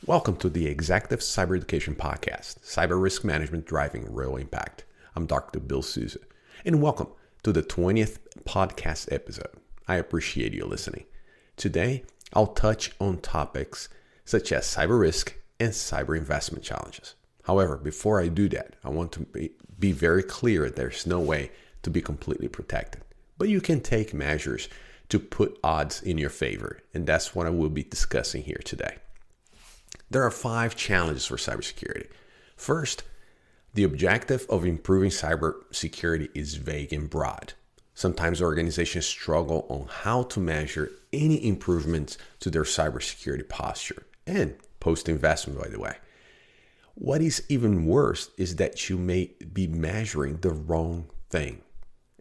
Welcome to the Executive Cyber Education Podcast, Cyber Risk Management Driving Real Impact. I'm Dr. Bill Souza, and welcome to the 20th podcast episode. I appreciate you listening. Today, I'll touch on topics such as cyber risk and cyber investment challenges. However, before I do that, I want to be very clear there's no way to be completely protected, but you can take measures to put odds in your favor, and that's what I will be discussing here today. There are 5 challenges for cybersecurity. First, the objective of improving cybersecurity is vague and broad. Sometimes organizations struggle on how to measure any improvements to their cybersecurity posture and post-investment, by the way. What is even worse is that you may be measuring the wrong thing.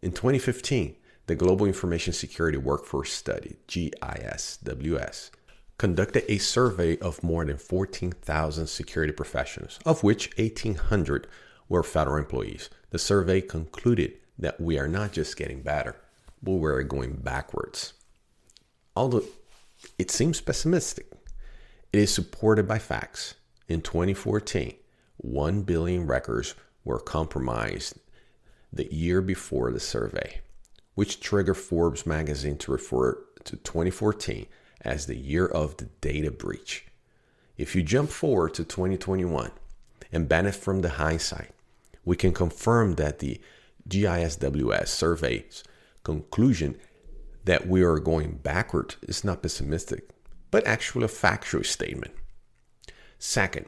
In 2015, the Global Information Security Workforce Study, GISWS, conducted a survey of more than 14,000 security professionals, of which 1,800 were federal employees. The survey concluded that we are not just getting better, but we're going backwards. Although it seems pessimistic, it is supported by facts. In 2014, 1 billion records were compromised the year before the survey, which triggered Forbes magazine to refer to 2014 as the year of the data breach. If you jump forward to 2021 and benefit from the hindsight, we can confirm that the GISWS survey's conclusion that we are going backward is not pessimistic, but actually a factual statement. Second,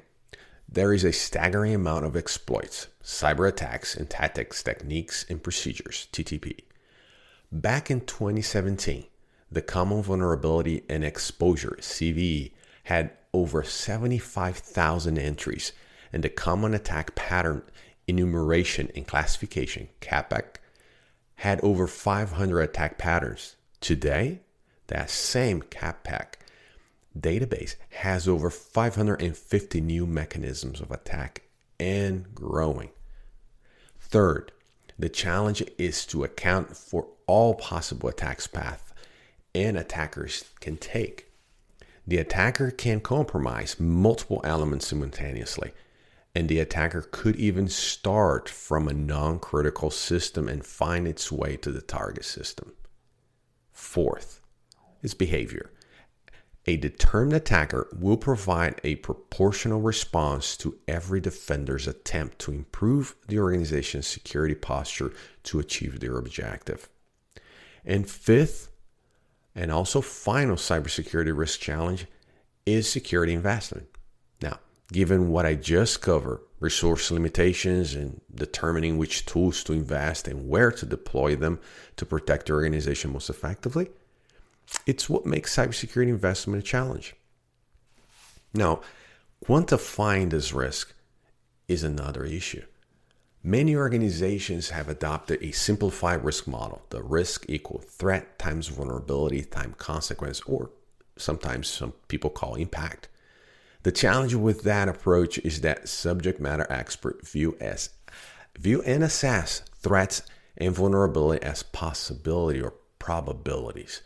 there is a staggering amount of exploits, cyber attacks, and tactics, techniques, and procedures, TTP. Back in 2017, the Common Vulnerability and Exposure, CVE, had over 75,000 entries, and the Common Attack Pattern Enumeration and Classification, CAPAC, had over 500 attack patterns. Today, that same CAPAC database has over 550 new mechanisms of attack and growing. Third, the challenge is to account for all possible attacks paths and attackers can take. The attacker can compromise multiple elements simultaneously, and the attacker could even start from a non-critical system and find its way to the target system. Fourth is behavior. A determined attacker will provide a proportional response to every defender's attempt to improve the organization's security posture to achieve their objective. And fifth, and also final cybersecurity risk challenge is security investment. Now, given what I just covered, resource limitations and determining which tools to invest and where to deploy them to protect the organization most effectively, it's what makes cybersecurity investment a challenge. Now, quantifying this risk is another issue. Many organizations have adopted a simplified risk model, the risk equal threat times vulnerability times consequence, or sometimes some people call impact. The challenge with that approach is that subject matter experts view and assess threats and vulnerability as possibility or probabilities.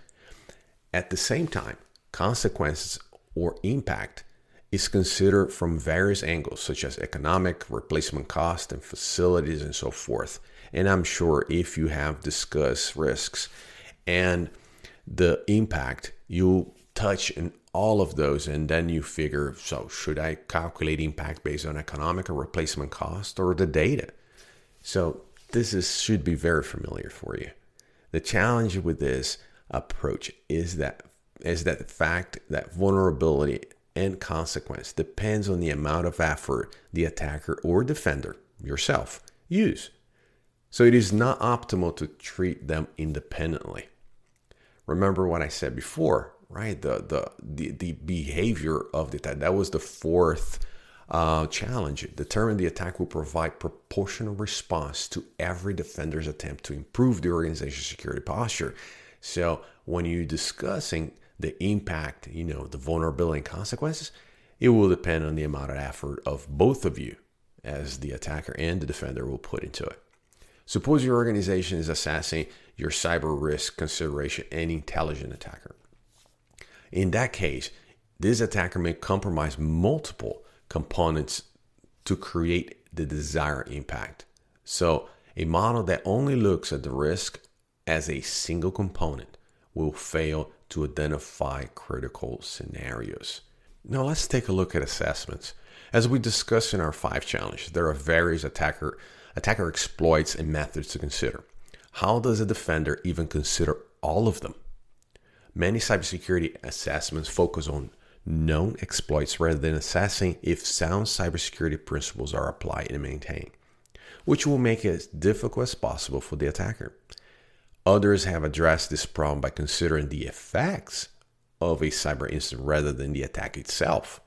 At the same time, consequences or impact is considered from various angles, such as economic, replacement cost, and facilities, and so forth. And I'm sure if you have discussed risks and the impact, you touch in all of those, and then you figure, so should I calculate impact based on economic or replacement cost or the data? So should be very familiar for you. The challenge with this approach is that the fact that vulnerability and consequence depends on the amount of effort the attacker or defender, yourself, use. So it is not optimal to treat them independently. Remember what I said before, right? The behavior of the attack. That was the fourth challenge. Determine the attack will provide proportional response to every defender's attempt to improve the organization's security posture. So when you're discussing the impact, the vulnerability and consequences, it will depend on the amount of effort of both of you as the attacker and the defender will put into it. Suppose your organization is assessing your cyber risk consideration and intelligent attacker. In that case, This attacker may compromise multiple components to create the desired impact. So a model that only looks at the risk as a single component will fail to identify critical scenarios. Now let's take a look at assessments. As we discussed in our 5 challenges, there are various attacker exploits and methods to consider. How does a defender even consider all of them? Many cybersecurity assessments focus on known exploits rather than assessing if sound cybersecurity principles are applied and maintained, which will make it as difficult as possible for the attacker. Others have addressed this problem by considering the effects of a cyber incident rather than the attack itself.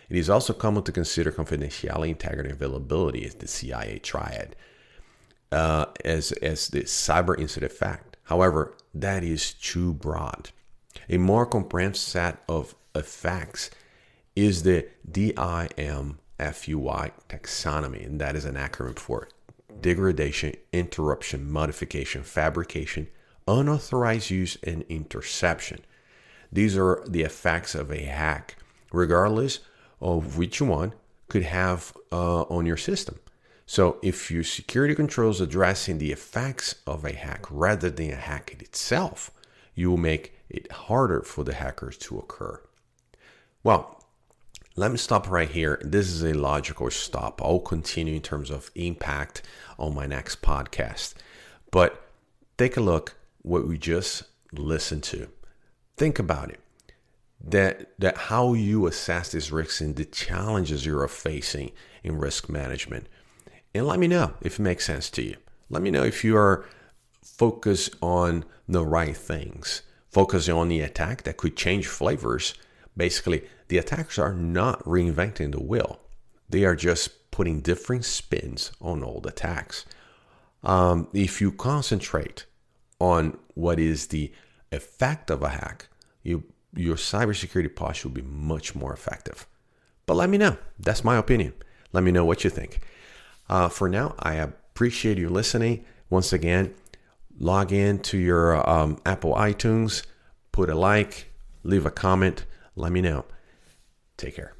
It is also common to consider confidentiality, integrity, and availability as the CIA triad as the cyber incident fact. However, that is too broad. A more comprehensive set of effects is the DIMFUI taxonomy, and that is an acronym for degradation, interruption, modification, fabrication, unauthorized use, and interception. These are the effects of a hack, regardless of which one could have on your system. So if your security controls addressing the effects of a hack rather than a hack itself, you will make it harder for the hackers to occur. Well, let me stop right here. This is a logical stop. I'll continue in terms of impact on my next podcast. But take a look what we just listened to. Think about it. That how you assess these risks and the challenges you're facing in risk management. And let me know if it makes sense to you. Let me know if you are focused on the right things. Focusing on the attack that could change flavors. Basically, the attackers are not reinventing the wheel. They are just putting different spins on old attacks. If you concentrate on what is the effect of a hack, your cybersecurity posture will be much more effective. But let me know. That's my opinion. Let me know what you think. For now, I appreciate you listening. Once again, log in to your Apple iTunes, put a like, leave a comment. Let me know. Take care.